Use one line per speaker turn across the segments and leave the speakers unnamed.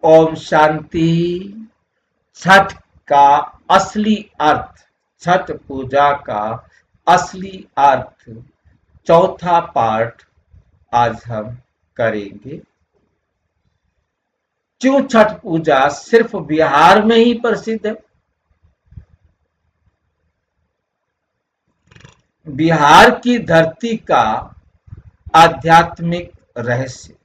ओम शांति। छठ का असली अर्थ, छठ पूजा का असली अर्थ चौथा पार्ट आज हम करेंगे। क्यों छठ पूजा सिर्फ बिहार में ही प्रसिद्ध है? बिहार की धरती का आध्यात्मिक रहस्य।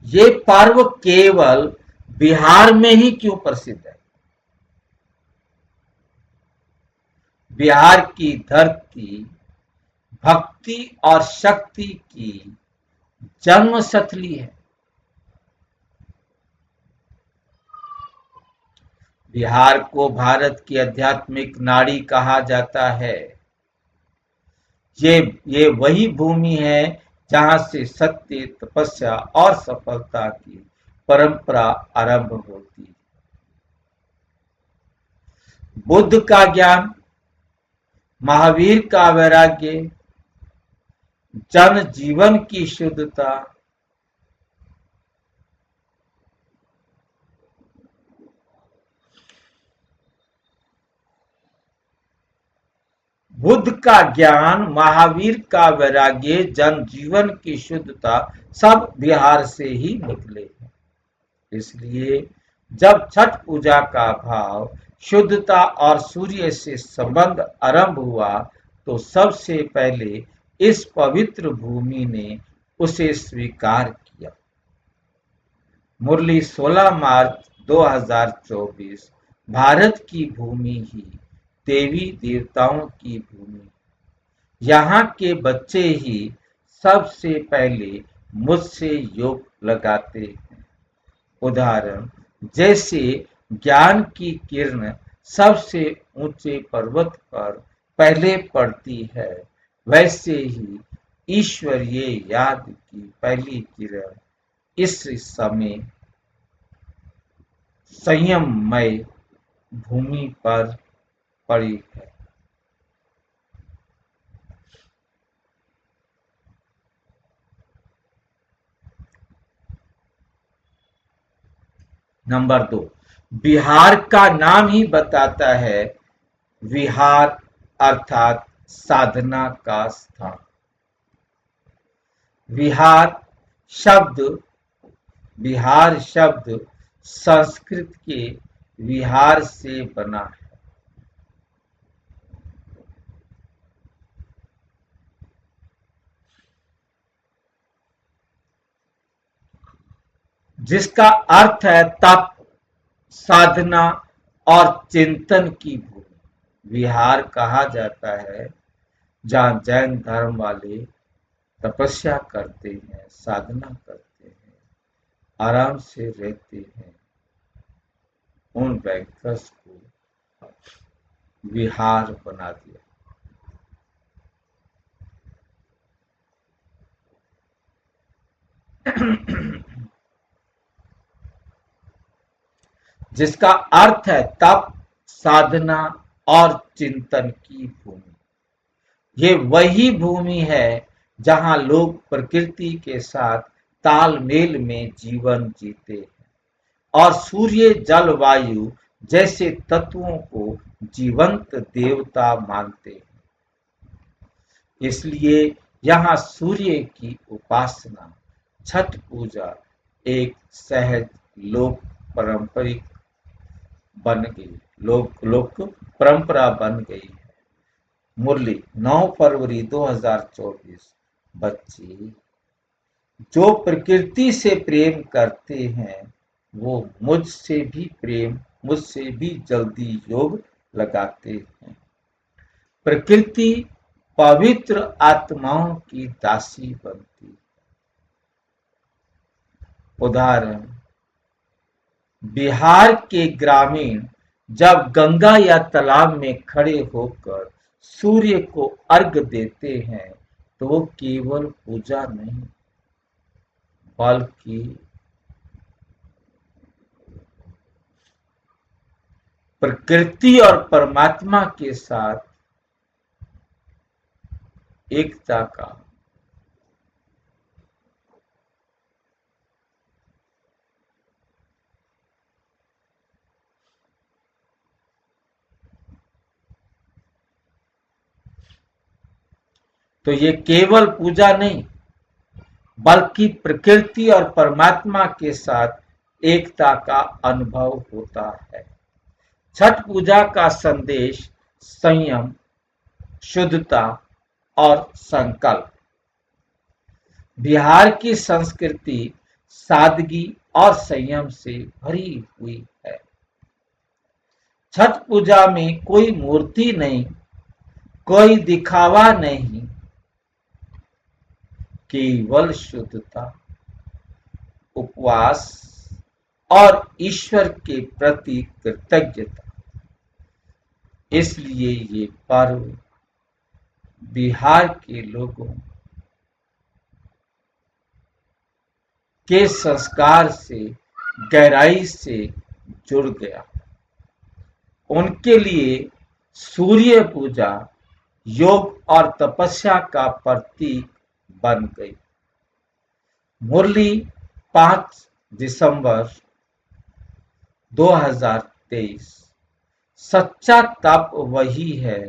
ये पर्व केवल बिहार में ही क्यों प्रसिद्ध है? बिहार की धरती भक्ति और शक्ति की जन्मस्थली है। बिहार को भारत की आध्यात्मिक नाड़ी कहा जाता है। ये वही भूमि है जहां से सत्य, तपस्या और सफलता की परंपरा आरंभ होती है। बुद्ध का ज्ञान, महावीर का वैराग्य, जन जीवन की शुद्धता, बुद्ध का ज्ञान, महावीर का वैराग्य, जन जीवन की शुद्धता सब बिहार से ही निकले हैं। इसलिए जब छठ पूजा का भाव, शुद्धता और सूर्य से संबंध आरंभ हुआ तो सबसे पहले इस पवित्र भूमि ने उसे स्वीकार किया। मुरली 16 मार्च 2024। भारत की भूमि ही देवी देवताओं की भूमि। यहाँ के बच्चे ही सबसे पहले मुझसे योग लगाते हैं। उदाहरण जैसे ज्ञान की किरण सबसे ऊंचे पर्वत पर पहले पड़ती है, वैसे ही ईश्वरीय याद की पहली किरण इस समय संयममय भूमि पर पड़ी है। नंबर 2, बिहार का नाम ही बताता है, विहार अर्थात साधना का स्थान। विहार शब्द बिहार शब्द संस्कृत के विहार से बना है, जिसका अर्थ है तप, साधना और चिंतन की भूमि। विहार कहा जाता है जहाँ जैन धर्म वाले तपस्या करते हैं, साधना करते हैं, आराम से रहते हैं। उन बैंकर्स को विहार बना दिया। जिसका अर्थ है तप, साधना और चिंतन की भूमि। ये वही भूमि है जहां लोग प्रकृति के साथ तालमेल में जीवन जीते हैं और सूर्य, जल, वायु जैसे तत्वों को जीवंत देवता मानते हैं। इसलिए यहाँ सूर्य की उपासना, छठ पूजा एक सहज लोक पारंपरिक बन गई, लोक परंपरा बन गई है। मुरली 9 फरवरी 2024। बच्चे जो प्रकृति से प्रेम करते हैं वो मुझसे भी जल्दी योग लगाते हैं। प्रकृति पवित्र आत्माओं की दासी बनती। उदाहरण बिहार के ग्रामीण जब गंगा या तालाब में खड़े होकर सूर्य को अर्घ्य देते हैं तो वो केवल पूजा नहीं बल्कि प्रकृति और परमात्मा के साथ एकता का तो ये केवल पूजा नहीं बल्कि प्रकृति और परमात्मा के साथ एकता का अनुभव होता है। छठ पूजा का संदेश संयम, शुद्धता और संकल्प। बिहार की संस्कृति सादगी और संयम से भरी हुई है। छठ पूजा में कोई मूर्ति नहीं, कोई दिखावा नहीं, केवल शुद्धता, उपवास और ईश्वर के प्रति कृतज्ञता। इसलिए ये पर्व बिहार के लोगों के संस्कार से गहराई से जुड़ गया। उनके लिए सूर्य पूजा योग और तपस्या का प्रतीक बन गई। मुरली 5 दिसंबर 2023। सच्चा तप वही है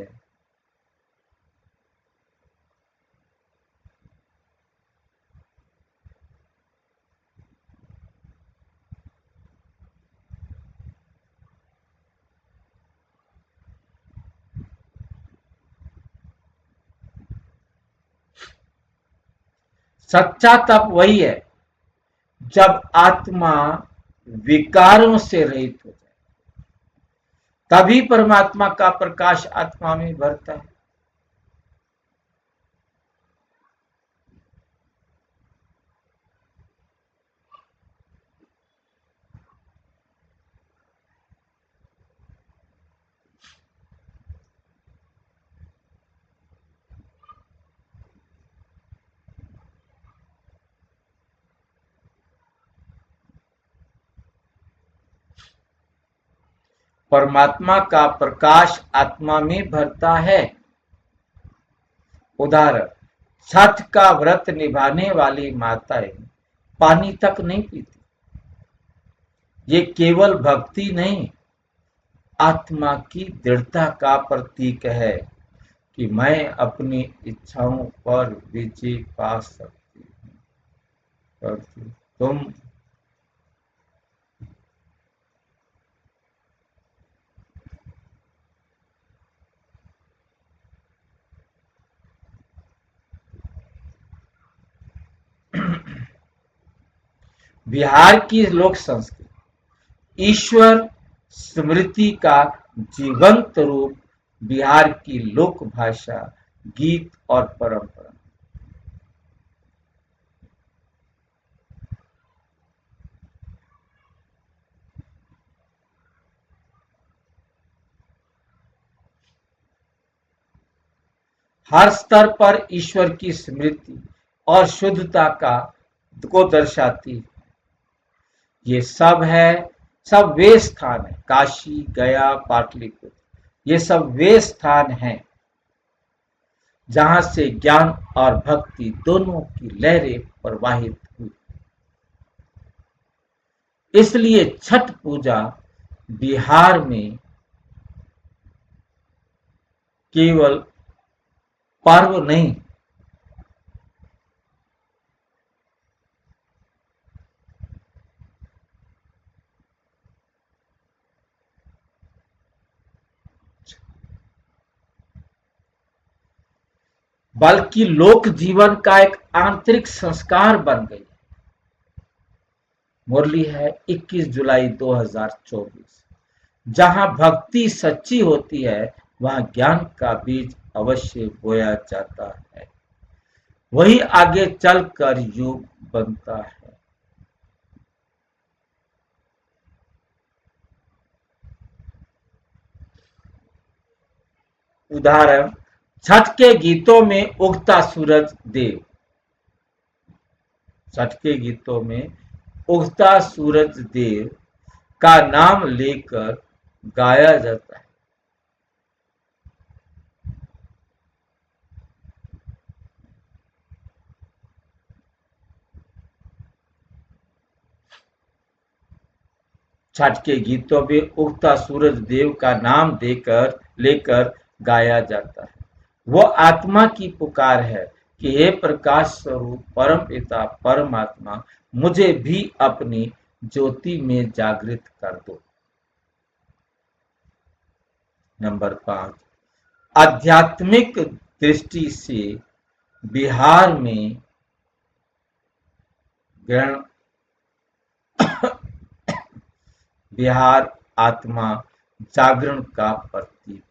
सच्चा तप वही है जब आत्मा विकारों से रहित हो जाए, तभी परमात्मा का प्रकाश आत्मा में भरता है। परमात्मा का प्रकाश आत्मा में भरता है। उदाहरण, छठ का व्रत निभाने वाली माताएं पानी तक नहीं पीती। ये केवल भक्ति नहीं, आत्मा की दृढ़ता का प्रतीक है कि मैं अपनी इच्छाओं पर विजय पा सकती हूँ। पर तुम बिहार की लोक संस्कृति ईश्वर स्मृति का जीवंत रूप, बिहार की लोक भाषा, गीत और परंपरा। हर स्तर पर ईश्वर की स्मृति और शुद्धता का को दर्शाती है। ये सब वे स्थान है, काशी, गया, पाटलिपुत्र, ये सब वे स्थान हैं जहां से ज्ञान और भक्ति दोनों की लहरें प्रवाहित हुई। इसलिए छठ पूजा बिहार में केवल पर्व नहीं, बल्कि लोक जीवन का एक आंतरिक संस्कार बन गई। मुरली है 21 जुलाई 2024। जहां भक्ति सच्ची होती है, वहां ज्ञान का बीज अवश्य बोया जाता है। वही आगे चलकर योग बनता है। उदाहरण, छठ के गीतों में उगता सूरज देव, छठ के गीतों में उगता सूरज देव का नाम लेकर गाया जाता है। छठ के गीतों में उगता सूरज देव का नाम देकर लेकर गाया जाता है। वह आत्मा की पुकार है कि हे प्रकाश स्वरूप परम पिता परमात्मा, मुझे भी अपनी ज्योति में जागृत कर दो। नंबर 5, आध्यात्मिक दृष्टि से बिहार में ग्रहण बिहार आत्मा जागरण का प्रतीक।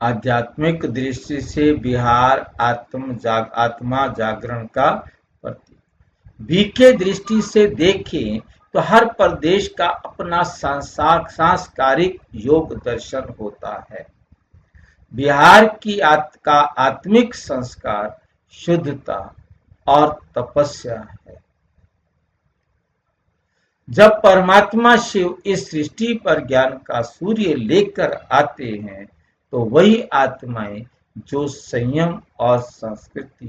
आध्यात्मिक दृष्टि से बिहार आत्मा जागरण का प्रतीक। बीके दृष्टि से देखें तो हर प्रदेश का अपना सांस्कारिक योग दर्शन होता है। बिहार की का आत्मिक संस्कार शुद्धता और तपस्या है। जब परमात्मा शिव इस सृष्टि पर ज्ञान का सूर्य लेकर आते हैं तो वही आत्माएं जो संयम और संस्कृति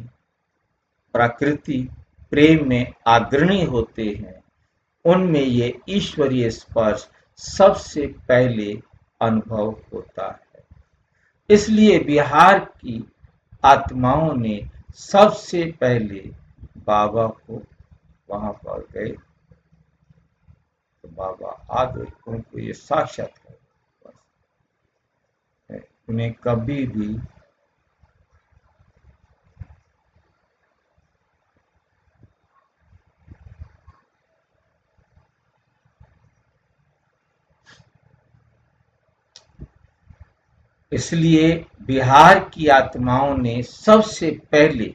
प्रकृति प्रेम में अग्रणी होते हैं, उनमें ये ईश्वरीय स्पर्श सबसे पहले अनुभव होता है। इसलिए बिहार की आत्माओं ने सबसे पहले बाबा को वहां पर गए तो बाबा आ गए, उनको ये साक्षात्कार। उन्हें कभी भी इसलिए बिहार की आत्माओं ने सबसे पहले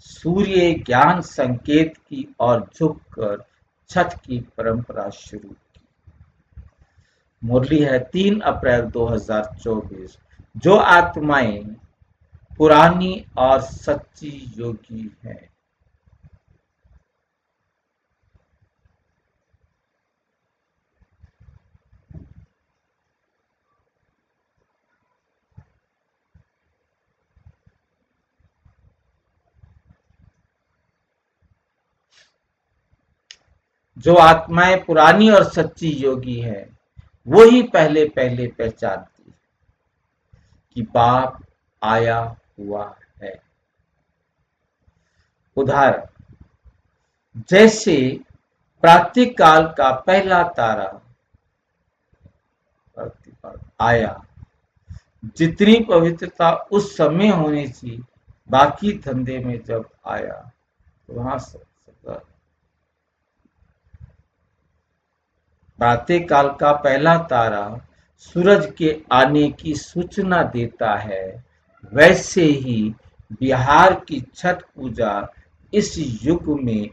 सूर्य ज्ञान संकेत की ओर झुककर छठ की परंपरा शुरू की। मुरली है 3 अप्रैल 2024। जो आत्माएं पुरानी और सच्ची योगी हैं, जो आत्माएं पुरानी और सच्ची योगी हैं, वो ही पहले पहले पहचानती है कि बाप आया हुआ है। उदाहरण, जैसे प्रातःकाल का पहला तारा आया, जितनी पवित्रता उस समय होनी थी, बाकी धंधे में जब आया तो वहां प्रातःकाल का पहला तारा सूरज के आने की सूचना देता है। वैसे ही बिहार की छठ पूजा इस युग में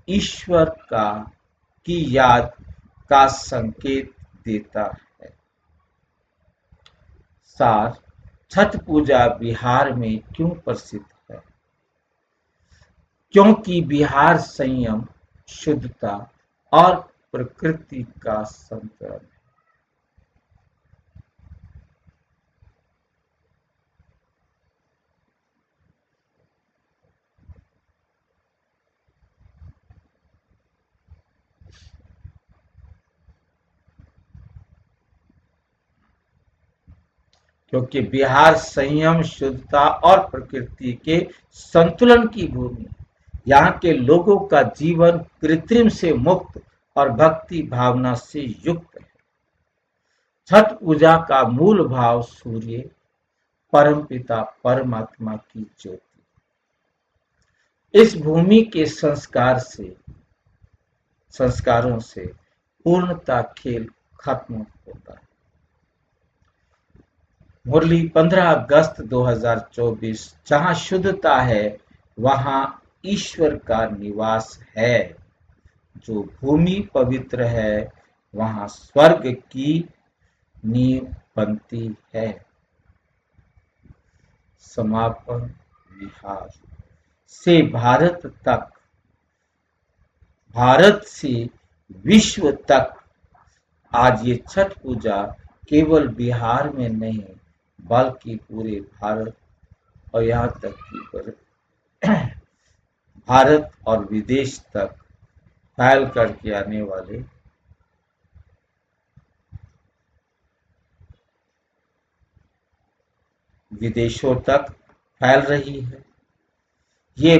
ईश्वर की याद का संकेत देता है। सार, छठ पूजा बिहार में क्यों प्रसिद्ध है? क्योंकि बिहार संयम, शुद्धता और प्रकृति का संतरण है। क्योंकि बिहार संयम, शुद्धता और प्रकृति के संतुलन की भूमि। यहाँ के लोगों का जीवन कृत्रिम से मुक्त और भक्ति भावना से युक्त है। छठ पूजा का मूल भाव सूर्य, परमपिता परमात्मा की ज्योति। इस भूमि के संस्कारों से पूर्णता खेल खत्म होता है। मुरली 15 अगस्त 2024। जहां शुद्धता है वहां ईश्वर का निवास है। जो भूमि पवित्र है वहां स्वर्ग की नींव बनती है। समापन बिहार से भारत तक, भारत से विश्व तक आज ये छठ पूजा केवल बिहार में नहीं बल्कि पूरे भारत और यहाँ तक कि भारत और विदेश तक फैल करके आने वाले विदेशों तक फैल रही है। ये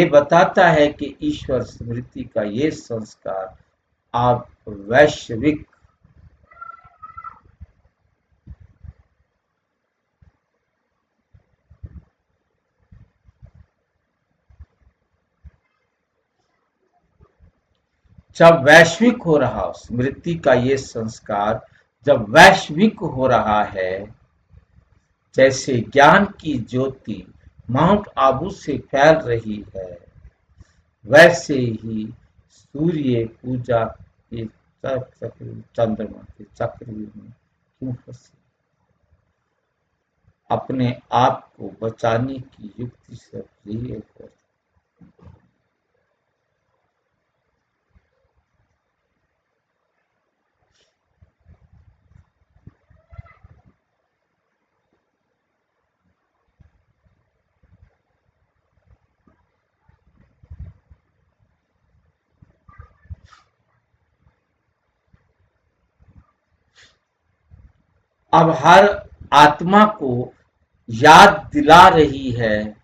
बताता है कि ईश्वर स्मृति का ये संस्कार आप वैश्विक जब वैश्विक हो रहा स्मृति का ये संस्कार जब वैश्विक हो रहा है, जैसे ज्ञान की ज्योति माउंट आबू से फैल रही है, वैसे ही सूर्य पूजा के चंद्रमा के चक्रव्यूह में क्यों फंसे। अपने आप को बचाने की युक्ति से यही है। अब हर आत्मा को याद दिला रही है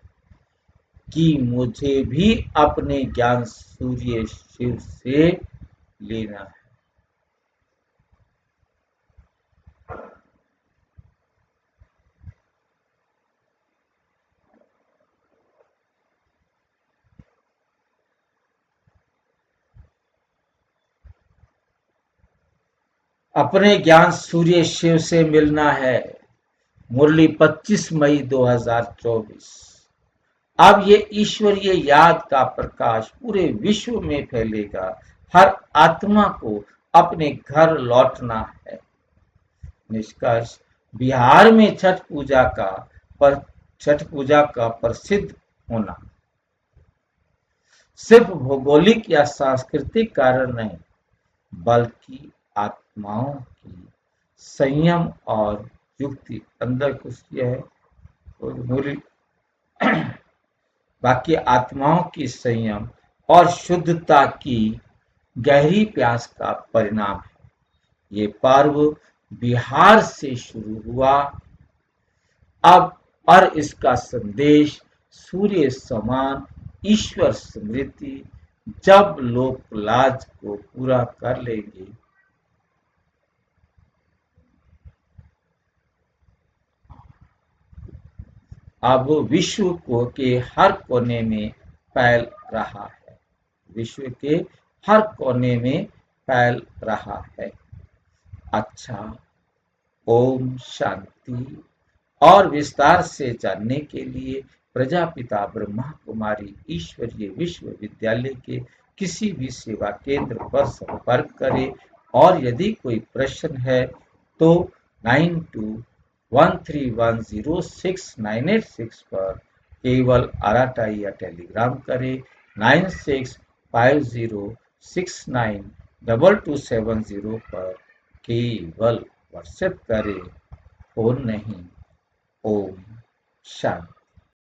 कि मुझे भी अपने ज्ञान सूर्य शिव से लेना है। अपने ज्ञान सूर्य शिव से मिलना है। मुरली 25 मई 2024। अब ये ईश्वरीय याद का प्रकाश पूरे विश्व में फैलेगा। हर आत्मा को अपने घर लौटना है। निष्कर्ष, बिहार में छठ पूजा का प्रसिद्ध होना सिर्फ भौगोलिक या सांस्कृतिक कारण नहीं, बल्कि आत्माओं की संयम और युक्ति अंदर घुसी है। और बाकी आत्माओं की संयम और शुद्धता की गहरी प्यास का परिणाम है। ये पर्व बिहार से शुरू हुआ अब और इसका संदेश सूर्य समान ईश्वर स्मृति जब लोक लाज को पूरा कर लेंगे, अब विश्व को के हर कोने में फैल रहा है। विश्व के हर कोने में फैल रहा है। अच्छा, ओम शांति। और विस्तार से जानने के लिए प्रजापिता ब्रह्मा कुमारी ईश्वरीय विश्वविद्यालय के किसी भी सेवा केंद्र पर संपर्क करें और यदि कोई प्रश्न है तो 9213106986 पर केवल आराटाई या टेलीग्राम करें। 9650692270 पर केवल व्हाट्सएप करें, फोन नहीं। ओम शांति।